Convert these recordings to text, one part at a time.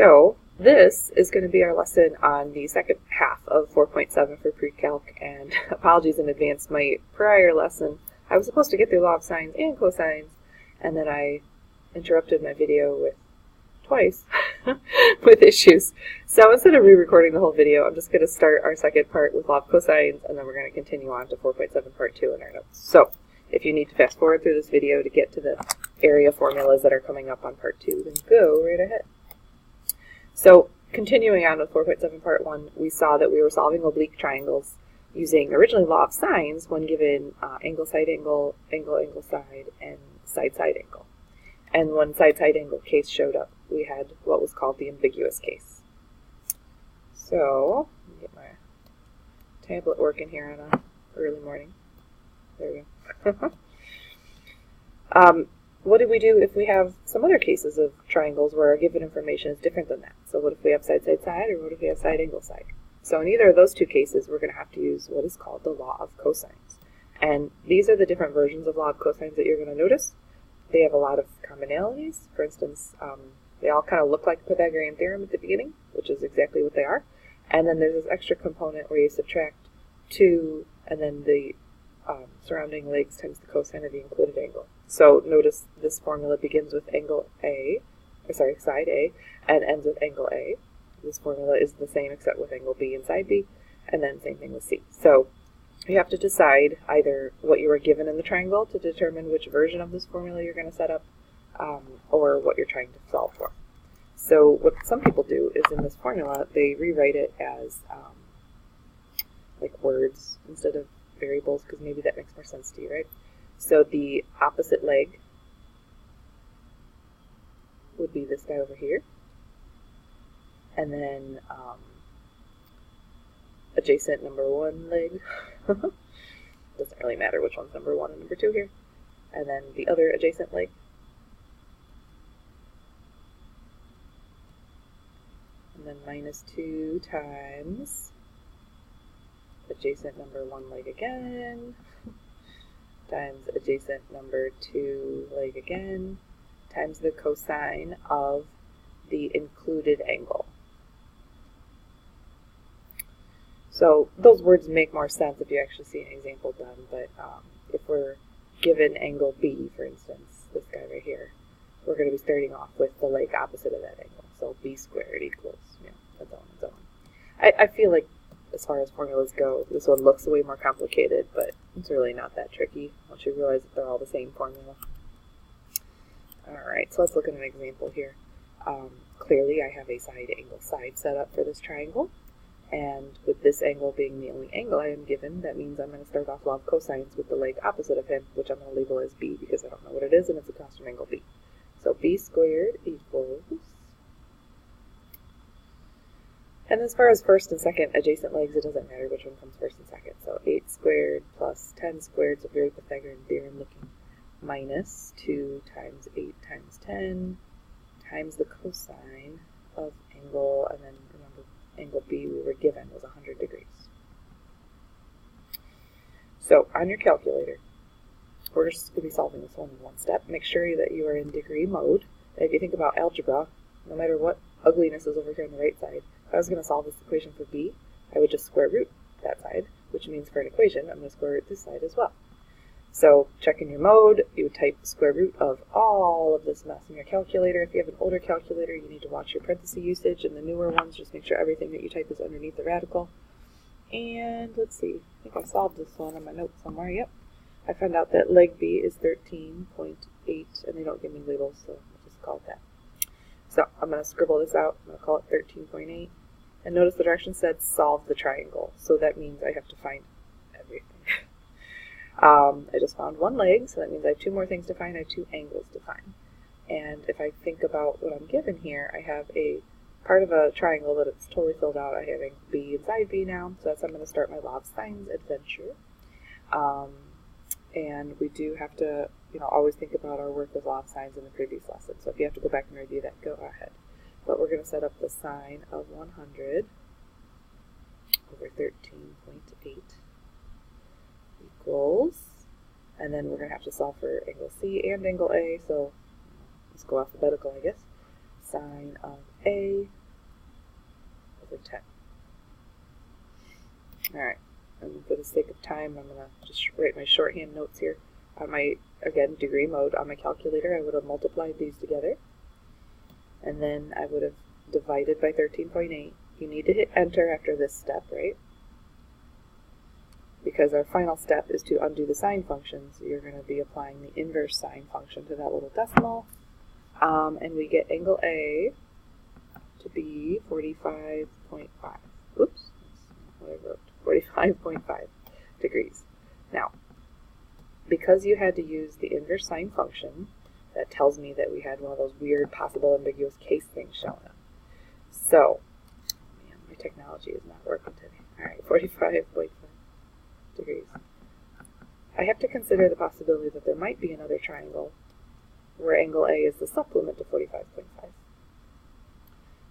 So this is going to be our lesson on the second half of 4.7 for PreCalc, and apologies in advance, my prior lesson, I was supposed to get through law of sines and cosines, and then I interrupted my video with twice with issues. So instead of re-recording the whole video, I'm just going to start our second part with law of cosines, and then we're going to continue on to 4.7 part 2 in our notes. So if you need to fast forward through this video to get to the area formulas that are coming up on part 2, then go right ahead. So continuing on with 4.7 part 1, we saw that we were solving oblique triangles using originally law of sines when given angle, side angle, angle, side, and side angle. And when side angle case showed up, we had what was called the ambiguous case. So, let me get my tablet working here on an early morning. There we go. What do we do if we have some other cases of triangles where our given information is different than that? So what if we have side, or what if we have side, angle, side? So in either of those two cases, we're going to have to use what is called the law of cosines. And these are the different versions of law of cosines that you're going to notice. They have a lot of commonalities. For instance, they all kind of look like the Pythagorean theorem at the beginning, which is exactly what they are. And then there's this extra component where you subtract 2 and then the surrounding legs times the cosine of the included angle. So notice this formula begins with side A, and ends with angle A. This formula is the same except with angle B and side B, and then same thing with C. So you have to decide either what you were given in the triangle to determine which version of this formula you're going to set up, or what you're trying to solve for. So what some people do is in this formula, they rewrite it as like words instead of variables, because maybe that makes more sense to you, right? So the opposite leg would be this guy over here, and then adjacent number 1 leg, doesn't really matter which one's number 1 and number 2 here, and then the other adjacent leg, and then minus 2 times adjacent number 1 leg again, times adjacent number 2 leg again, times the cosine of the included angle. So those words make more sense if you actually see an example done, but if we're given angle B, for instance, this guy right here, we're going to be starting off with the leg opposite of that angle. So B squared equals, and so on and so on. I feel like as far as formulas go, this one looks way more complicated, but it's really not that tricky once you realize that they're all the same formula. Alright, so let's look at an example here. Clearly I have a side angle side set up for this triangle, and with this angle being the only angle I am given, that means I'm going to start off law of cosines with the leg opposite of him, which I'm going to label as B because I don't know what it is, and it's across from angle B. So B squared equals, and as far as first and second adjacent legs, it doesn't matter which one comes first and second. So 8 squared plus 10 squared, so very Pythagorean theorem looking, minus 2 times 8 times 10 times the cosine of angle, and then remember angle B we were given was 100 degrees. So on your calculator, we're just going to be solving this one in one step. Make sure that you are in degree mode. And if you think about algebra, no matter what ugliness is over here on the right side, if I was going to solve this equation for B, I would just square root that side, which means for an equation, I'm going to square root this side as well. So check in your mode, you would type square root of all of this mess in your calculator. If you have an older calculator, you need to watch your parentheses usage, and the newer ones, just make sure everything that you type is underneath the radical. And let's see, I think I solved this one on my notes somewhere. Yep. I found out that leg B is 13.8, and they don't give me labels, so I'll just call it that. So I'm going to scribble this out. I'm going to call it 13.8. And notice the direction said solve the triangle. So that means I have to find everything. I just found 1 leg, so that means I have 2 more things to find. I have 2 angles to find. And if I think about what I'm given here, I have a part of a triangle that it's totally filled out. I have angle B and side B now, so that's how I'm going to start my law of sines adventure. And we do have to, always think about our work with law of sines in the previous lesson. So if you have to go back and review that, go ahead. But we're going to set up the sine of 100 over 13.8 equals, and then we're going to have to solve for angle C and angle A, so let's go alphabetical, I guess. sine of A over 10. Alright, and for the sake of time, I'm going to just write my shorthand notes here. On my, again, degree mode, on my calculator, I would have multiplied these together. And then I would have divided by 13.8. You need to hit enter after this step, right? Because our final step is to undo the sine function, so you're going to be applying the inverse sine function to that little decimal. And we get angle A to be 45.5. Oops, that's what I wrote. 45.5 degrees. Now, because you had to use the inverse sine function, that tells me that we had one of those weird possible ambiguous case things showing up. So, man, my technology is not working today. Alright, 45.5 degrees. I have to consider the possibility that there might be another triangle where angle A is the supplement to 45.5.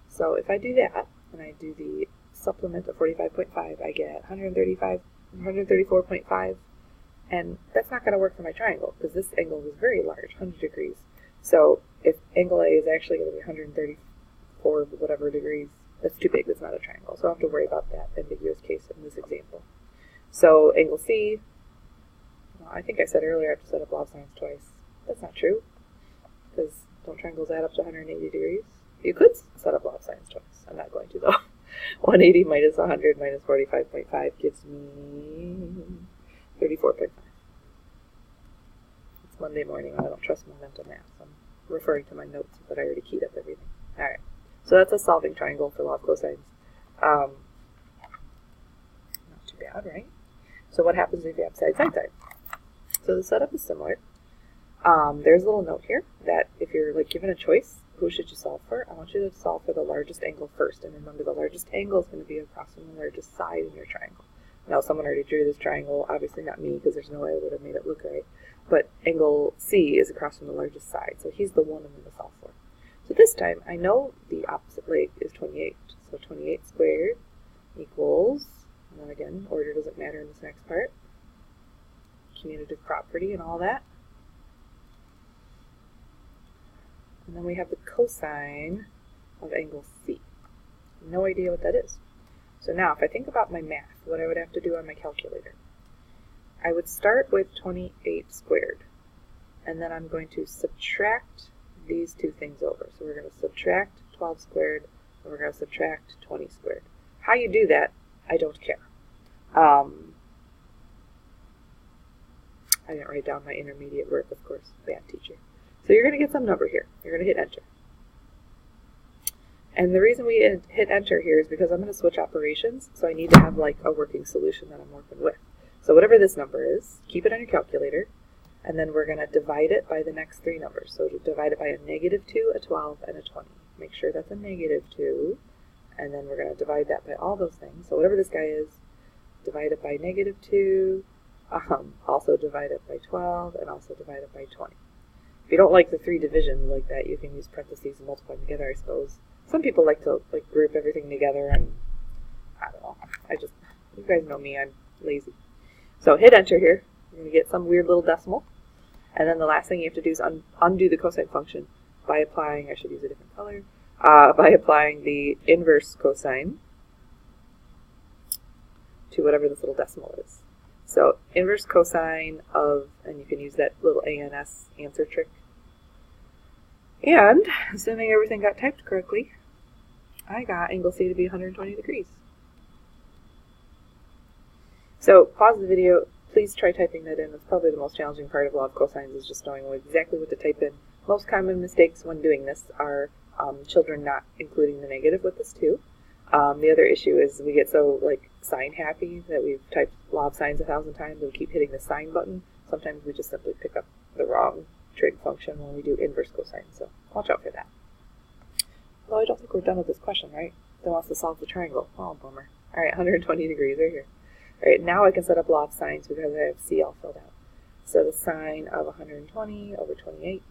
So if I do that, and I do the supplement of 45.5, I get 134.5, and that's not going to work for my triangle, because this angle was very large, 100 degrees. So if angle A is actually going to be 134 whatever degrees, that's too big, that's not a triangle. So I don't have to worry about that ambiguous case in this example. So angle C, well, I think I said earlier I have to set up law of sines twice. That's not true, because don't triangles add up to 180 degrees? You could set up law of sines twice. I'm not going to, though. 180 minus 100 minus 45.5 gives me 34.5. It's Monday morning, and I don't trust my mental math. So I'm referring to my notes, but I already keyed up everything. Alright, so that's a solving triangle for law of cosines. Not too bad, right? So what happens if you have side, side, side? So the setup is similar. There's a little note here that if you're like given a choice, who should you solve for? I want you to solve for the largest angle first. And remember, the largest angle is going to be across from the largest side in your triangle. Now, someone already drew this triangle. Obviously not me, because there's no way I would have made it look right. But angle C is across from the largest side. So he's the one I'm going to solve for. So this time, I know the opposite leg is 28. So 28 squared equals, and then again, order doesn't matter in this next part, commutative property and all that. And then we have the cosine of angle C. No idea what that is. So now, if I think about my math, what I would have to do on my calculator, I would start with 28 squared, and then I'm going to subtract these two things over. So we're going to subtract 12 squared, and we're going to subtract 20 squared. How you do that, I don't care. I didn't write down my intermediate work, of course, bad teacher. So you're going to get some number here. You're going to hit enter. And the reason we hit enter here is because I'm going to switch operations, so I need to have like a working solution that I'm working with. So whatever this number is, keep it on your calculator, and then we're going to divide it by the next three numbers. So to divide it by a -2, a 12, and a 20. Make sure that's a -2, and then we're going to divide that by all those things. So whatever this guy is, divide it by -2, also divide it by 12, and also divide it by 20. If you don't like the three divisions like that, you can use parentheses and multiply them together, I suppose. Some people like to group everything together, and I don't know. You guys know me, I'm lazy. So hit enter here. You're going to get some weird little decimal. And then the last thing you have to do is undo the cosine function by applying, I should use a different color, by applying the inverse cosine to whatever this little decimal is. So inverse cosine of, and you can use that little ANS answer trick. And, assuming everything got typed correctly, I got angle C to be 120 degrees. So, pause the video. Please try typing that in. That's probably the most challenging part of law of cosines, is just knowing exactly what to type in. Most common mistakes when doing this are children not including the negative with this too. The other issue is we get so sign happy that we've typed law of sines 1,000 times and we keep hitting the sign button. Sometimes we just simply pick up the wrong trig function when we do inverse cosine, so watch out for that. Well, I don't think we're done with this question, right? They want us to solve the triangle. Oh, bummer. Alright, 120 degrees right here. Alright, now I can set up law of sines because I have C all filled out. So the sine of 120 over 28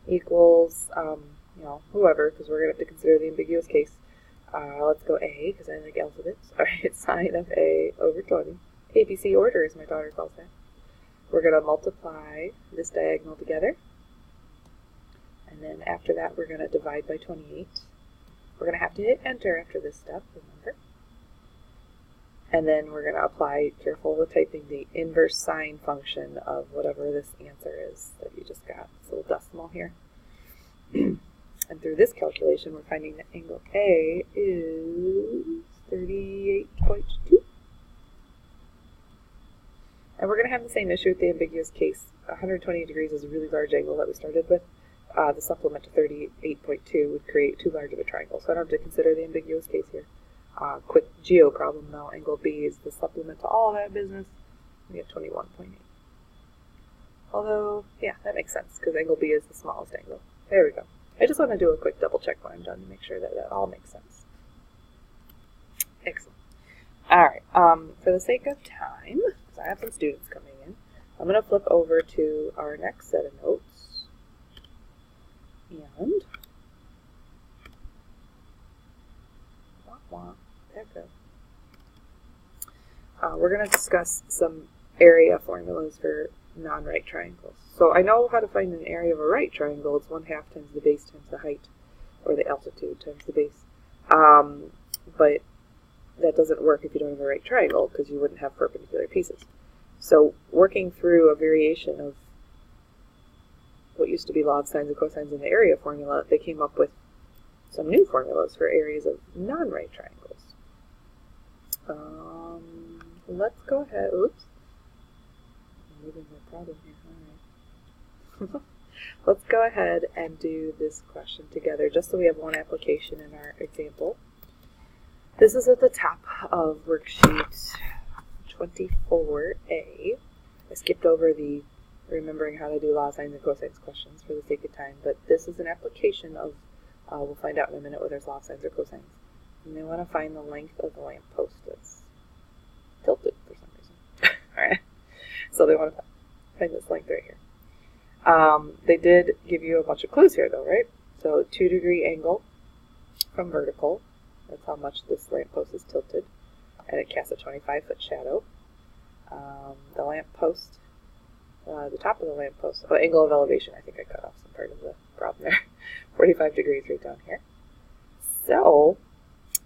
equals, whoever, because we're going to have to consider the ambiguous case. Let's go A, because I like alphabets. Alright, sine of A over 20. ABC order, as my daughter calls that. We're going to multiply this diagonal together, and And then after that, we're going to divide by 28. We're going to have to hit enter after this step, remember. And then we're going to apply, careful with typing, the inverse sine function of whatever this answer is that you just got. This little decimal here. And through this calculation, we're finding that angle A is 38.2. And we're going to have the same issue with the ambiguous case. 120 degrees is a really large angle that we started with. The supplement to 38.2 would create too large of a triangle, so I don't have to consider the ambiguous case here. Quick geo problem though, angle B is the supplement to all that business. We get 21.8. Although, yeah, that makes sense, because angle B is the smallest angle. There we go. I just want to do a quick double check when I'm done to make sure that that all makes sense. Excellent. Alright, for the sake of time, because I have some students coming in, I'm going to flip over to our next set of notes. And there we go. We're going to discuss some area formulas for non-right triangles. So I know how to find an area of a right triangle. It's 1/2 times the base times the height, or the altitude times the base. But that doesn't work if you don't have a right triangle, because you wouldn't have perpendicular pieces. So working through a variation of what used to be log sines and cosines in the area formula, they came up with some new formulas for areas of non-right triangles. Let's go ahead. Oops. I'm moving my problem here. All right. Let's go ahead and do this question together, just so we have one application in our example. This is at the top of worksheet 24A. I skipped over the remembering how to do log sines and cosines questions for the sake of time, but this is an application of, we'll find out in a minute whether it's log sines or cosines. And they want to find the length of the lamp post that's tilted for some reason. Alright, so they want to find this length right here. They did give you a bunch of clues here though, right? So 2-degree angle from vertical, that's how much this lamp post is tilted, and it casts a 25-foot shadow. The lamp post, the top of the lamp post, angle of elevation, I think I cut off some part of the problem there, 45 degrees right down here. So,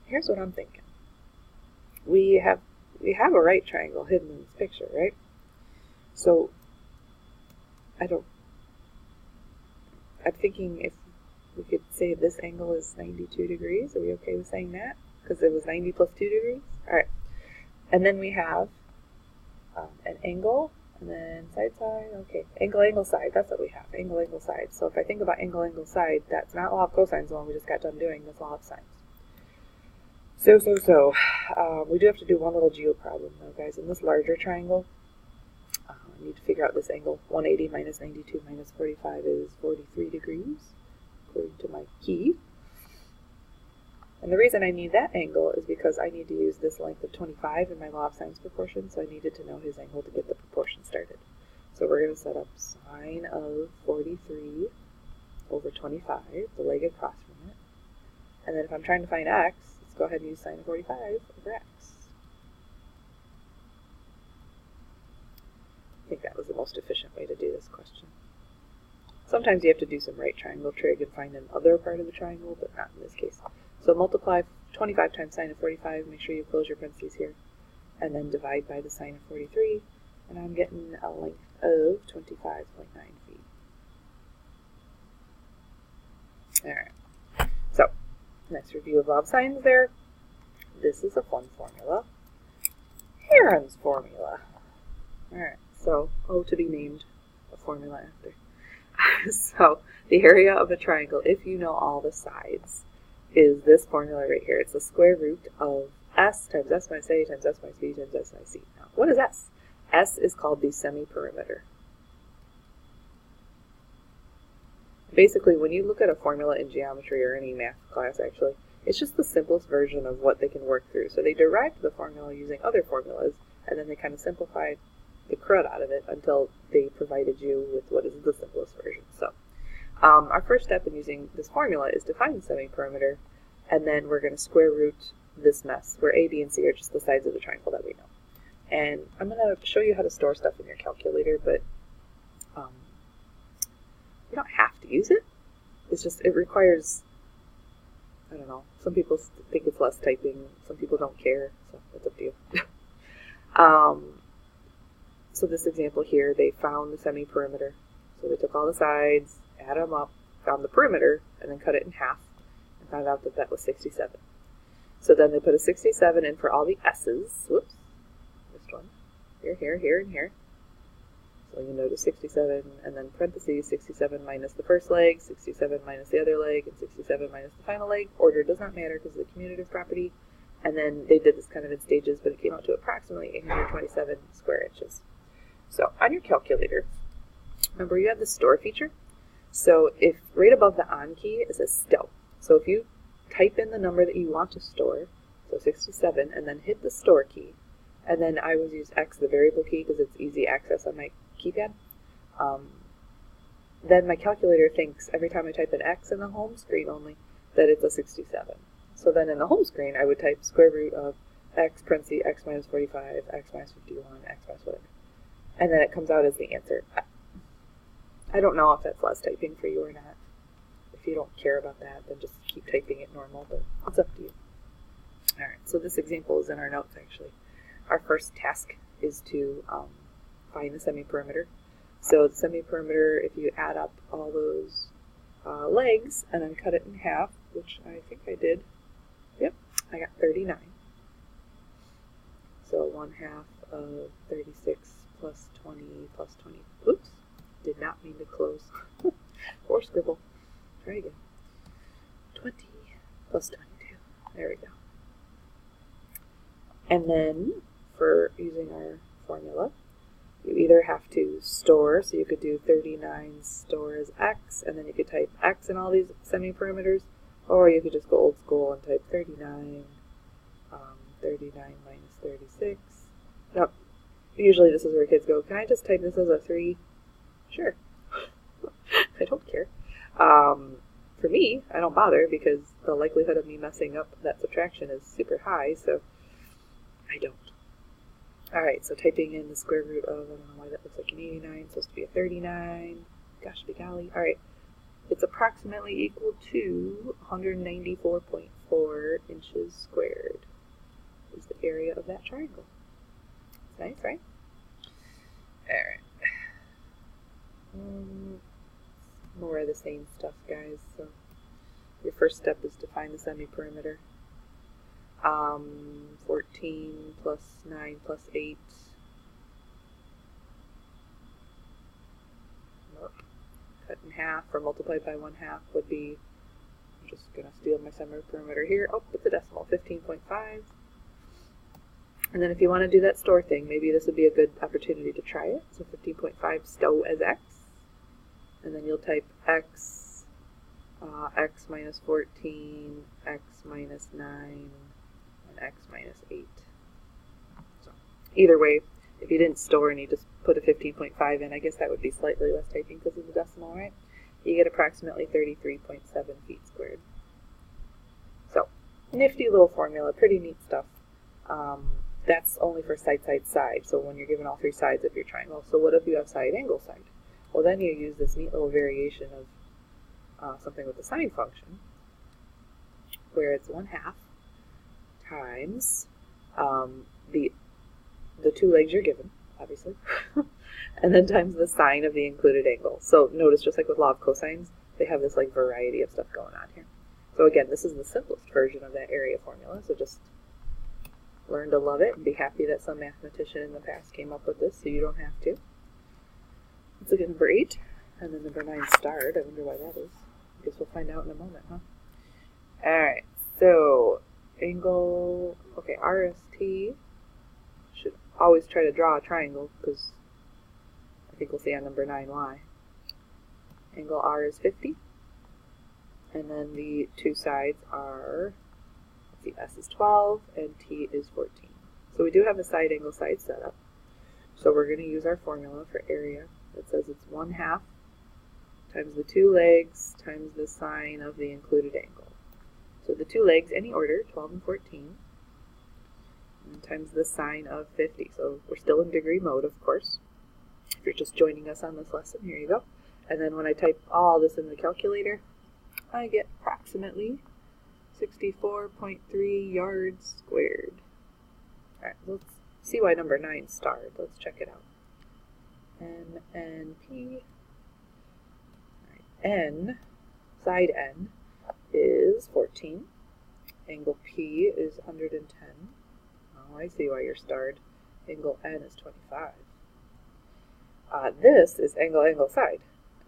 here's what I'm thinking. We have a right triangle hidden in this picture, right? So, I'm thinking if we could say this angle is 92 degrees. Are we okay with saying that? Because it was 90 plus 2 degrees? Alright. And then we have an angle, and then side, okay. Angle, side, that's what we have. Angle, side. So if I think about angle, side, that's not law of cosines, the one we just got done doing, that's law of sines. So, we do have to do one little geo problem though, guys. In this larger triangle, I need to figure out this angle. 180 minus 92 minus 45 is 43 degrees, according to my key. And the reason I need that angle is because I need to use this length of 25 in my law of sines proportion, so I needed to know his angle to get the proportion started. So we're going to set up sine of 43 over 25, the leg across from it. And then if I'm trying to find x, let's go ahead and use sine of 45 over x. I think that was the most efficient way to do this question. Sometimes you have to do some right triangle trig and find another part of the triangle, but not in this case. So multiply 25 times sine of 45, make sure you close your parentheses here, and then divide by the sine of 43, and I'm getting a length of 25.9 feet. Alright, so next review of log sines there. This is a fun formula. Herons Formula. Alright, so, to be named a formula after. So, the area of a triangle, if you know all the sides, is this formula right here. It's the square root of s times s minus a times s minus b times s minus c. Now, what is s? S is called the semi-perimeter. Basically, when you look at a formula in geometry or any math class, actually, it's just the simplest version of what they can work through. So they derived the formula using other formulas, and then they kind of simplified the crud out of it until they provided you with what is the simplest version. So, our first step in using this formula is to find the semi-perimeter, and then we're going to square root this mess, where a, b, and c are just the sides of the triangle that we know. And I'm going to show you how to store stuff in your calculator, but you don't have to use it. It's just, it requires, I don't know, some people think it's less typing, some people don't care, so it's up to you. So this example here, they found the semi-perimeter. So they took all the sides, added them up, found the perimeter, and then cut it in half, and found out that that was 67. So then they put a 67 in for all the S's. Whoops, missed one. Here, here, here, and here. So you notice 67, and then parentheses, 67 minus the first leg, 67 minus the other leg, and 67 minus the final leg. Order does not matter because of the commutative property. And then they did this kind of in stages, but it came out to approximately 827 square inches. So on your calculator, remember you have the store feature? So if right above the on key is a stow. So if you type in the number that you want to store, so 67, and then hit the store key, and then I always use X, the variable key, because it's easy access on my keypad, then my calculator thinks every time I type an X in the home screen only, that it's a 67. So then in the home screen, I would type square root of X, parentheses, X minus 45, X minus 51, X minus whatever. And then it comes out as the answer. I don't know if that's less typing for you or not. If you don't care about that, then just keep typing it normal, but it's up to you. Alright, so this example is in our notes actually. Our first task is to find the semi-perimeter. So the semi-perimeter, if you add up all those legs and then cut it in half, which I think I did, yep, I got 39. So 1/2 of 36 plus 20 plus 20. Oops, did not mean to close or scribble. Try again. 20 plus 22. There we go. And then for using our formula, you either have to store, so you could do 39 store as X, and then you could type X in all these semi-perimeters, or you could just go old school and type 39, 39 minus 36. Nope. Usually this is where kids go, can I just type this as a 3? Sure. I don't care. For me, I don't bother because the likelihood of me messing up that subtraction is super high, so I don't. Alright, so typing in the square root of, I don't know why that looks like an 89, it's supposed to be a 39. Gosh, be golly. Alright, it's approximately equal to 194.4 inches squared is the area of that triangle. It's nice, right? Alright. More of the same stuff, guys. So your first step is to find the semi-perimeter. 14 plus 9 plus 8. Nope. Cut in half or multiplied by 1/2 would be, I'm just going to steal my semi-perimeter here. Oh, it's a decimal, 15.5. And then if you want to do that store thing, maybe this would be a good opportunity to try it. So 15.5 stow as X. And then you'll type X, X minus 14, X minus 9, and X minus 8. So either way, if you didn't store and you just put a 15.5 in, I guess that would be slightly less typing because of the decimal, right? You get approximately 33.7 feet squared. So, nifty little formula, pretty neat stuff. That's only for side, side, side. So when you're given all three sides of your triangle. So what if you have side, angle, side? Well, then you use this neat little variation of something with the sine function, where it's 1/2 times the two legs you're given, obviously, and then times the sine of the included angle. So notice, just like with law of cosines, they have this like variety of stuff going on here. So again, this is the simplest version of that area formula, so just learn to love it and be happy that some mathematician in the past came up with this so you don't have to. Let's look at number 8, and then number 9 starred. I wonder why that is. I guess we'll find out in a moment, huh? Alright, so angle, okay, RST, should always try to draw a triangle because I think we'll see on number 9 why. Angle R is 50, and then the two sides are, let's see, S is 12 and T is 14. So we do have a side angle side set up. So we're going to use our formula for area that says it's 1/2 times the two legs times the sine of the included angle. So the two legs, any order, 12 and 14, and times the sine of 50. So we're still in degree mode, of course. If you're just joining us on this lesson, here you go. And then when I type all this in the calculator, I get approximately 64.3 yards squared. Alright, let's see why number 9 starred. Let's check it out. N, N, P. Right. N, side N, is 14. Angle P is 110. Oh, I see why you're starred. Angle N is 25. This is angle side,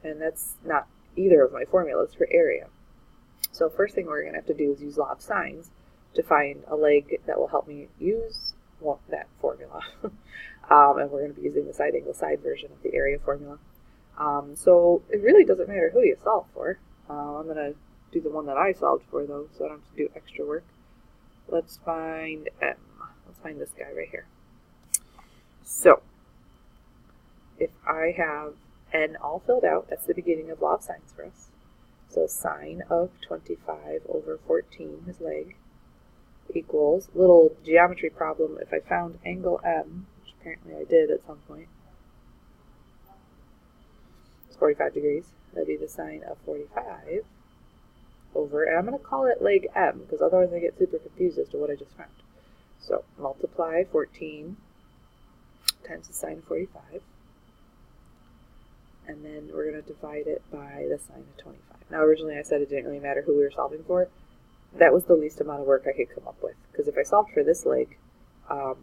and that's not either of my formulas for area. So first thing we're going to have to do is use law of sines to find a leg that will help me use that formula. And we're going to be using the side angle side version of the area formula. So it really doesn't matter who you solve for. I'm going to do the one that I solved for, though, so I don't have to do extra work. Let's find M. Let's find this guy right here. So if I have N all filled out, that's the beginning of law of sines for us. So sine of 25 over 14, his leg, equals, little geometry problem, if I found angle M, which apparently I did at some point, it's 45 degrees, that'd be the sine of 45 over, and I'm going to call it leg M, because otherwise I get super confused as to what I just found. So multiply 14 times the sine of 45, and then we're going to divide it by the sine of 25. Now originally I said it didn't really matter who we were solving for. That was the least amount of work I could come up with, because if I solved for this leg, I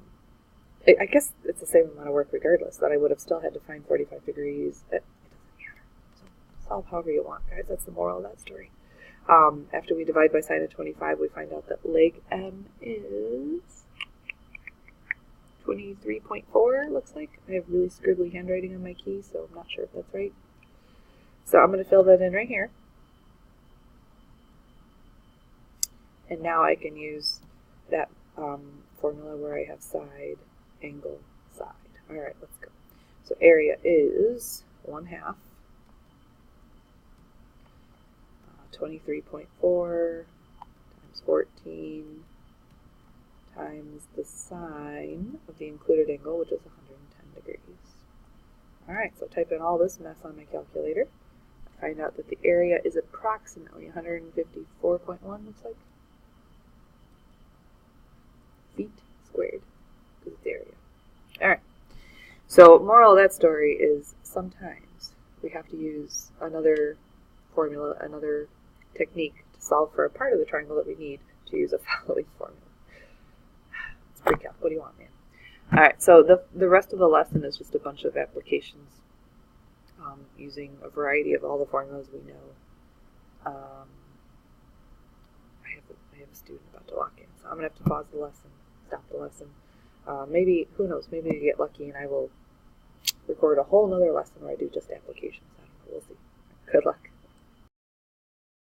guess it's the same amount of work regardless, that I would have still had to find 45 degrees. It doesn't matter. So solve however you want, guys. That's the moral of that story. After we divide by sine of 25, we find out that leg M is 23.4, looks like. I have really scribbly handwriting on my key, so I'm not sure if that's right. So I'm going to fill that in right here. And now I can use that formula where I have side, angle, side. All right, let's go. So area is 1/2, 23.4 times 14 times the sine of the included angle, which is 110 degrees. All right, so type in all this mess on my calculator. I find out that the area is approximately 154.1, looks like, feet squared, because it's area. All right, so moral of that story is sometimes we have to use another formula, another technique to solve for a part of the triangle that we need to use a following formula. It's PreCalc. What do you want, man? All right, so the rest of the lesson is just a bunch of applications using a variety of all the formulas we know. I have a student about to walk in, so I'm going to have to pause the lesson, stop the lesson. Maybe, who knows, maybe I get lucky and I will record a whole nother lesson where I do just applications.